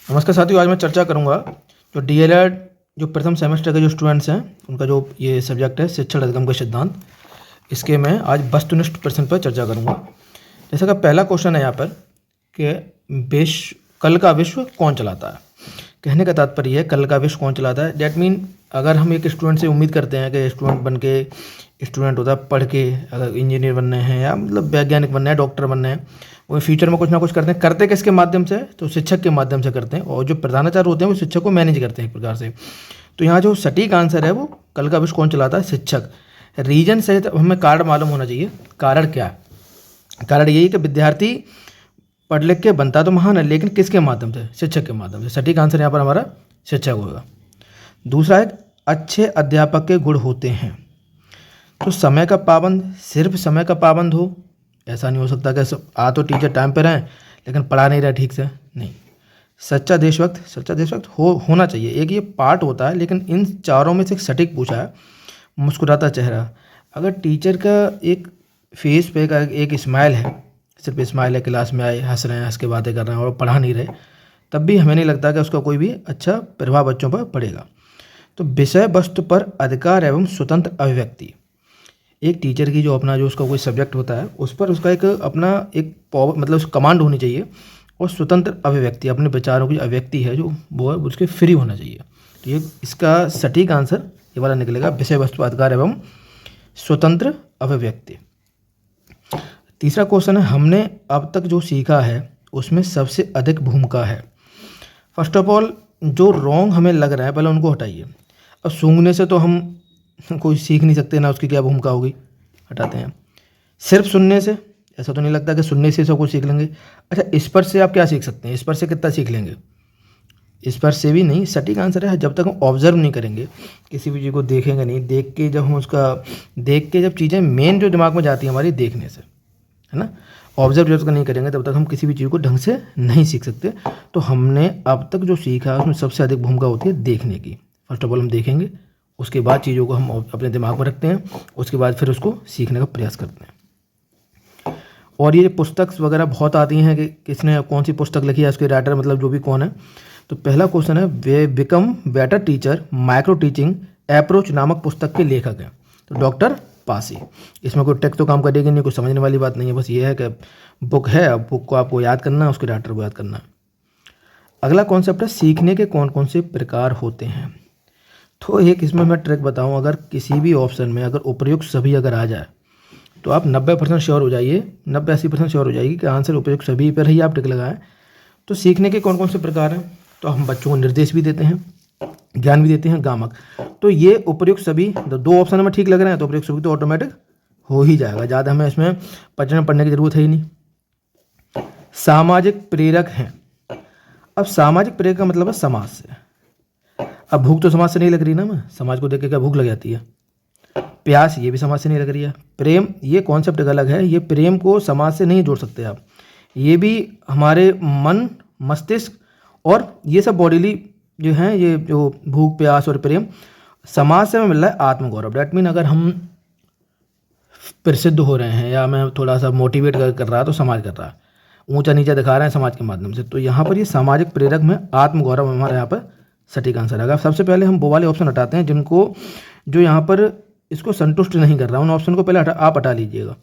नमस्कार साथियों, आज मैं चर्चा करूंगा जो डीएलएड जो प्रथम सेमेस्टर के जो स्टूडेंट्स हैं उनका जो ये सब्जेक्ट है शिक्षण अधिगम का सिद्धांत, इसके मैं आज वस्तुनिष्ठ प्रश्न पर चर्चा करूंगा। जैसा कि पहला क्वेश्चन है यहाँ पर कि कल का विश्व कौन चलाता है। कहने का तात्पर्य है कल का विश्व कौन चलाता है। डैट मीन अगर हम एक स्टूडेंट से उम्मीद करते हैं कि स्टूडेंट बन के स्टूडेंट होता है, पढ़ के अगर इंजीनियर बनना है या मतलब वैज्ञानिक बनना है, डॉक्टर बनना है, वो फ्यूचर में कुछ ना कुछ करते किसके माध्यम से, तो शिक्षक के माध्यम से करते हैं। और जो प्रधानाचार्य होते हैं वो शिक्षक को मैनेज करते हैं एक प्रकार से। तो यहाँ जो सटीक आंसर है वो कल का विश्व कौन चलाता है, शिक्षक। रीजन सहित हमें कारण मालूम होना चाहिए। कारण क्या है? कारण यही कि विद्यार्थी पढ़ लिख के बनता तो महान है, लेकिन किसके माध्यम से? शिक्षक के माध्यम से। सटीक आंसर यहाँ पर हमारा शिक्षक होगा। दूसरा है अच्छे अध्यापक के गुण होते हैं तो समय का पाबंद, सिर्फ समय का पाबंद हो, ऐसा नहीं हो सकता कि तो टीचर टाइम पर रहें लेकिन पढ़ा नहीं रहे ठीक से, नहीं। सच्चा देशभक्त होना चाहिए, एक ये पार्ट होता है। लेकिन इन चारों में से एक सटीक पूछा है। मुस्कुराता चेहरा, अगर टीचर का एक फेस पे का एक स्माइल है, सिर्फ स्माइल है, क्लास में आए हंस रहे हैं, हंस के बातें कर रहे हैं और पढ़ा नहीं रहे, तब भी हमें नहीं लगता कि उसका कोई भी अच्छा प्रभाव बच्चों पर पड़ेगा। तो विषय वस्तु पर अधिकार एवं स्वतंत्र अभिव्यक्ति, एक टीचर की जो अपना जो उसका कोई सब्जेक्ट होता है उस पर उसका एक अपना एक पावर मतलब कमांड होनी चाहिए, और स्वतंत्र अभिव्यक्ति, अपने विचारों की अभिव्यक्ति है जो वो है उसके फ्री होना चाहिए। तो ये इसका सटीक आंसर ये वाला निकलेगा, विषय वस्तु अधिकार एवं स्वतंत्र अभिव्यक्ति। तीसरा क्वेश्चन है हमने अब तक जो सीखा है उसमें सबसे अधिक भूमिका है। फर्स्ट ऑफ ऑल जो रॉन्ग हमें लग रहा है पहले उनको हटाइए। अब सूंघने से तो हम कोई सीख नहीं सकते ना, उसकी क्या भूमिका होगी, हटाते हैं। सिर्फ सुनने से, ऐसा तो नहीं लगता कि सुनने से सब कुछ सीख लेंगे। अच्छा, स्पर्श से आप क्या सीख सकते हैं? स्पर्श से कितना सीख लेंगे? स्पर्श से भी नहीं। सटीक आंसर है जब तक हम ऑब्जर्व नहीं करेंगे, किसी भी चीज़ को देखेंगे नहीं, देख के जब चीज़ें मेन जो दिमाग में जाती है हमारी देखने से, है ना, ऑब्जर्व जब तक नहीं करेंगे तब तक हम किसी भी चीज़ को ढंग से नहीं सीख सकते। तो हमने अब तक जो सीखा है उसमें सबसे अधिक भूमिका होती है देखने की। फर्स्ट ऑफ ऑल हम देखेंगे, उसके बाद चीज़ों को हम अपने दिमाग में रखते हैं, उसके बाद फिर उसको सीखने का प्रयास करते हैं। और ये पुस्तक वगैरह बहुत आती हैं कि किसने कौन सी पुस्तक लिखी है, उसके राइटर मतलब जो भी कौन है। तो पहला क्वेश्चन है we become better teacher micro teaching approach नामक पुस्तक के लेखक हैं तो डॉक्टर पासी। इसमें कोई टेक्स्ट तो काम करेगी नहीं, कुछ समझने वाली बात नहीं है, बस ये है कि बुक है, अब बुक को आपको याद करना है, उसके राइटर को याद करना है। अगला कॉन्सेप्ट है सीखने के कौन कौन से प्रकार होते हैं। तो एक इसमें मैं ट्रिक बताऊं, अगर किसी भी ऑप्शन में अगर उपयुक्त सभी अगर आ जाए तो आप 90% श्योर हो जाइए, 90-80% श्योर हो जाएगी कि आंसर उपयुक्त सभी पर ही आप टिक लगाएं। तो सीखने के कौन कौन से प्रकार हैं, तो हम बच्चों को निर्देश भी देते हैं, ज्ञान भी देते हैं, गामक। तो ये उपयुक्त सभी दो ऑप्शन में ठीक लग रहे हैं तो उपयुक्त सभी तो ऑटोमेटिक हो ही जाएगा, ज़्यादा हमें इसमें पढ़ने की जरूरत है ही नहीं। सामाजिक प्रेरक हैं, अब सामाजिक प्रेरक का मतलब है समाज से। अब भूख तो समाज से नहीं लग रही ना, मैं समाज को देख के क्या भूख लग जाती है। प्यास ये भी समाज से नहीं लग रही है। प्रेम ये कॉन्सेप्ट अलग है, ये प्रेम को समाज से नहीं जोड़ सकते आप, ये भी हमारे मन मस्तिष्क और ये सब बॉडीली जो हैं, ये जो भूख प्यास और प्रेम समाज से हमें मिल रहा है आत्मगौरव। डैट मीन अगर हम प्रसिद्ध हो रहे हैं या मैं थोड़ा सा मोटिवेट कर रहा है तो समाज कर रहा है, ऊंचा नीचा दिखा रहे हैं समाज के माध्यम से। तो यहाँ पर ये सामाजिक प्रेरक में आत्मगौरव हमारे यहाँ पर सटीक आंसर आएगा। सबसे पहले हम वो वाले ऑप्शन हटाते हैं जिनको जो यहाँ पर इसको संतुष्ट नहीं कर रहा, उन ऑप्शन को पहले आप हटा लीजिएगा।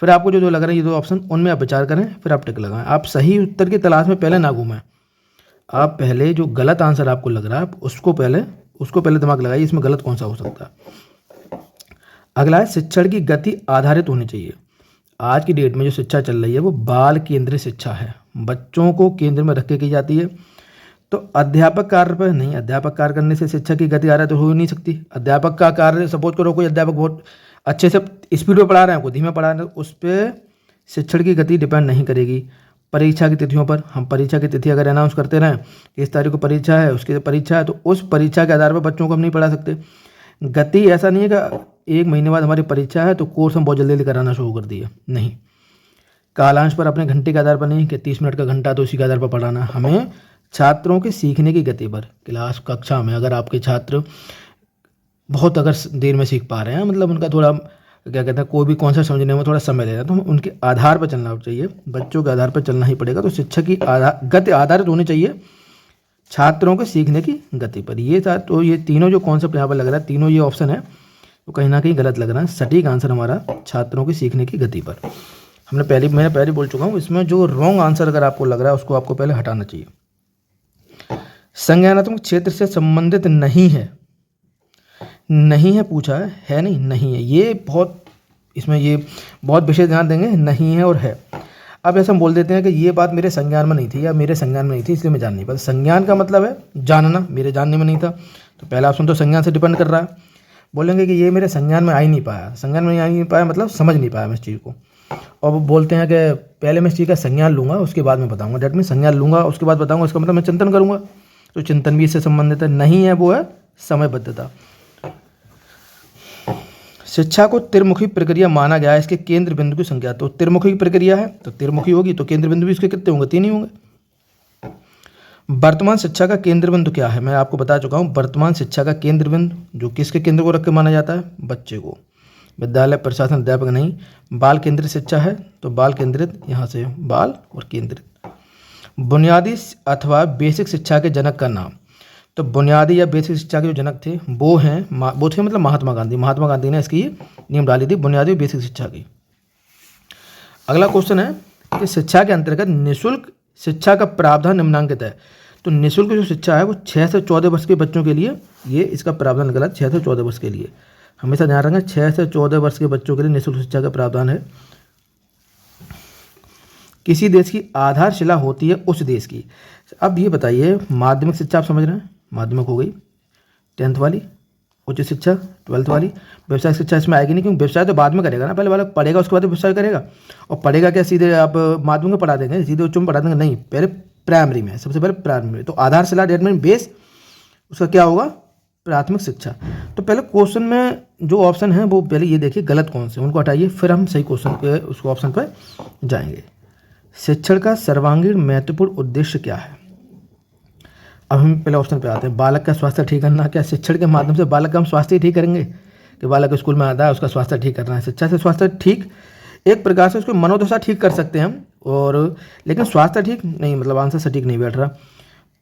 फिर आपको जो लग रहा है ये दो ऑप्शन, उनमें आप विचार करें, फिर आप टिक लगाएं। आप सही उत्तर की तलाश में पहले ना घूमें, आप पहले जो गलत आंसर आपको लग रहा है उसको पहले दिमाग लगाइए, इसमें गलत कौन सा हो सकता है। अगला है शिक्षण की गति आधारित होनी चाहिए। आज की डेट में जो शिक्षा चल रही है वो बाल केंद्रित शिक्षा है, बच्चों को केंद्र में रख के की जाती है। तो अध्यापक कार्य पर नहीं, अध्यापक कार्य करने से शिक्षा की गति आधारित हो ही नहीं सकती। अध्यापक का कार्य, सपोज करो कोई अध्यापक बहुत अच्छे से स्पीड में पढ़ा रहे हैं, कोई धीमे पढ़ा रहे हैं, उस पर शिक्षण की गति डिपेंड नहीं करेगी। परीक्षा की तिथियों पर हम परीक्षा की तिथि अगर अनाउंस करते रहें कि इस तारीख को परीक्षा है, उसकी परीक्षा है, तो उस परीक्षा के आधार पर बच्चों को हम नहीं पढ़ा सकते। गति ऐसा नहीं है कि 1 महीने बाद हमारी परीक्षा है तो कोर्स हम बहुत जल्दी कराना शुरू कर दिए, नहीं। कालांश पर अपने घंटे के आधार पर नहीं कि 30 मिनट का घंटा तो उसी के आधार पर पढ़ाना, हमें छात्रों के सीखने की गति पर। क्लास कक्षा में अगर आपके छात्र बहुत अगर देर में सीख पा रहे हैं, मतलब उनका थोड़ा क्या कहते हैं कोई भी कॉन्सेप्ट समझने में थोड़ा समय ले रहा है, तो उनके आधार पर चलना चाहिए, बच्चों के आधार पर चलना ही पड़ेगा। तो शिक्षा की गति आधारित होनी चाहिए छात्रों के सीखने की गति पर। ये था, तो ये तीनों जो कॉन्सेप्ट यहाँ पर लग रहा है, तीनों ये ऑप्शन है तो कहीं ना कहीं गलत लग रहा है। सटीक आंसर हमारा छात्रों की सीखने की गति पर। मैंने पहले बोल चुका हूँ, इसमें जो रॉन्ग आंसर अगर आपको लग रहा है उसको आपको पहले हटाना चाहिए। संज्ञानात्मक क्षेत्र से संबंधित नहीं है, नहीं है पूछा है नहीं, नहीं है। ये बहुत, इसमें ये बहुत विशेष ध्यान देंगे, नहीं है और है। अब ऐसा हम बोल देते हैं कि ये बात मेरे संज्ञान में नहीं थी या मेरे संज्ञान में नहीं थी इसलिए मैं जान नहीं पाया। संज्ञान का मतलब है जानना, मेरे जानने में नहीं था, तो पहला ऑप्शन तो संज्ञान से डिपेंड कर रहा है। बोलेंगे कि ये मेरे संज्ञान में आ ही नहीं पाया, संज्ञान में आ ही नहीं पाया मतलब समझ नहीं पाया मैं इस चीज़ को। और वो बोलते हैं कि पहले मैं इस चीज़ का संज्ञान लूँगा उसके बाद मैं बताऊँगा, डेट में संज्ञान लूँगा उसके बाद बताऊँगा, इसका मतलब मैं चिंतन करूँगा, तो चिंतन भी इससे संबंधित है। नहीं है वो है समयबद्धता। शिक्षा को त्रिमुखी प्रक्रिया माना गया है, इसके केंद्र बिंदु की संख्या, तो त्रिमुखी प्रक्रिया है तो त्रिमुखी होगी, तो केंद्र बिंदु भी इसके कितने होंगे, 3 ही होंगे। वर्तमान शिक्षा का केंद्र बिंदु क्या है, मैं आपको बता चुका हूँ। वर्तमान शिक्षा का केंद्र बिंदु जो किसके केंद्र को रख के माना जाता है, बच्चे को। विद्यालय प्रशासन अध्यापक नहीं। बाल केंद्रित शिक्षा है तो बाल केंद्रित, यहाँ से बाल और केंद्रित। बुनियादी अथवा बेसिक शिक्षा के जनक का नाम, तो बुनियादी या बेसिक शिक्षा के जो जनक थे वो थे मतलब महात्मा गांधी। महात्मा गांधी ने इसकी नींव डाली थी बुनियादी और बेसिक शिक्षा की। अगला क्वेश्चन है कि शिक्षा के अंतर्गत निःशुल्क शिक्षा का प्रावधान निम्नांकित है, तो निःशुल्क जो शिक्षा है वो 6 से 14 वर्ष के बच्चों के लिए, ये इसका प्रावधान गलत, 6 से 14 वर्ष के लिए। हमेशा ध्यान रखना 6 से 14 वर्ष के बच्चों के लिए निःशुल्क शिक्षा का प्रावधान है। किसी देश की आधारशिला होती है उस देश की। अब ये बताइए, माध्यमिक शिक्षा आप समझ रहे हैं, माध्यमिक हो गई 10th वाली, उच्च शिक्षा 12th वाली, व्यवसायिक शिक्षा इसमें आएगी नहीं क्योंकि व्यवसाय तो बाद में करेगा ना, पहले वाला पढ़ेगा उसके बाद व्यवसाय करेगा। और पढ़ेगा क्या सीधे आप माध्यमिक में पढ़ा देंगे, सीधे उच्च में पढ़ा देंगे, नहीं, पहले प्राइमरी में, सबसे पहले प्राइमरी में। तो आधारशिला डेट में बेस उसका क्या होगा, प्राथमिक शिक्षा। तो पहले क्वेश्चन में जो ऑप्शन है वो पहले ये देखिए गलत कौन से, उनको हटाइए, फिर हम सही क्वेश्चन के उसको ऑप्शन पर जाएंगे। शिक्षण का सर्वांगीण महत्वपूर्ण उद्देश्य क्या है। अब हम पहले ऑप्शन पे आते हैं, बालक का स्वास्थ्य ठीक करना। क्या शिक्षण के माध्यम से बालक का हम स्वास्थ्य ठीक करेंगे कि बालक स्कूल में आता है उसका स्वास्थ्य ठीक करना है। शिक्षा से स्वास्थ्य ठीक, एक प्रकार से उसको मनोदशा ठीक कर सकते हैं हम, और लेकिन स्वास्थ्य ठीक नहीं, मतलब आंसर सटीक नहीं बैठ रहा।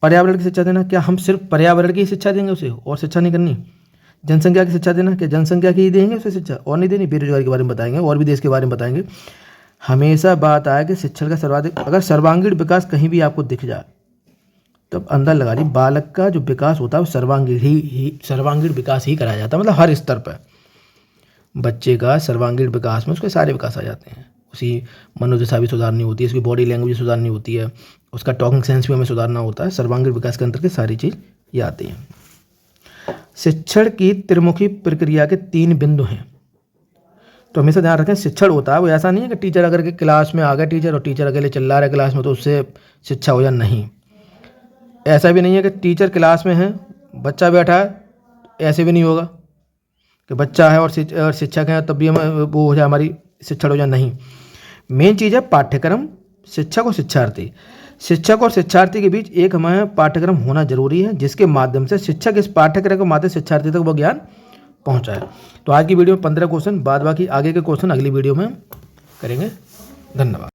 पर्यावरण की शिक्षा देना, क्या हम सिर्फ पर्यावरण की शिक्षा देंगे उसे और शिक्षा नहीं करनी। जनसंख्या की शिक्षा देना, क्या जनसंख्या की ही देंगे उसे शिक्षा और नहीं देनी। बेरोजगारी के बारे में बताएंगे और भी देश के बारे में बताएंगे। हमेशा बात आए कि शिक्षण का सर्वाधिक, अगर सर्वांगीण विकास कहीं भी आपको दिख जाए तो अंदर लगा ली, बालक का जो विकास होता है वो सर्वांगीण विकास ही कराया जाता है, मतलब हर स्तर पर बच्चे का सर्वांगीण विकास में उसके सारे विकास आ जाते हैं। उसी मनोदशा भी सुधारनी होती है, उसकी बॉडी लैंग्वेज सुधारनी होती है, उसका टॉकिंग सेंस भी हमें सुधारना होता है। सर्वांगीण विकास के अंतर्गत सारी चीज़ ये आती हैं। शिक्षण की त्रिमुखी प्रक्रिया के 3 बिंदु हैं, तो हमेशा ध्यान रखें। शिक्षण होता है वो ऐसा नहीं है कि टीचर अगर के क्लास में आ गया टीचर और टीचर अकेले चिल्ला रहा है क्लास में तो उससे शिक्षा हो जाए, नहीं। ऐसा भी नहीं है कि टीचर क्लास में है बच्चा बैठा है, ऐसे भी नहीं होगा कि बच्चा है और शिक्षक है तब भी हम वो हो जाए हमारी शिक्षण हो जाए, नहीं। मेन चीज़ है पाठ्यक्रम, शिक्षक और शिक्षार्थी। शिक्षक और शिक्षार्थी के बीच एक हमारे पाठ्यक्रम होना जरूरी है जिसके माध्यम से शिक्षक इस पाठ्यक्रम के माध्यम से शिक्षार्थी तक वो ज्ञान पहुँचाए। तो आज की वीडियो में 15 क्वेश्चन, बाद बाकी आगे के क्वेश्चन अगली वीडियो में करेंगे। धन्यवाद।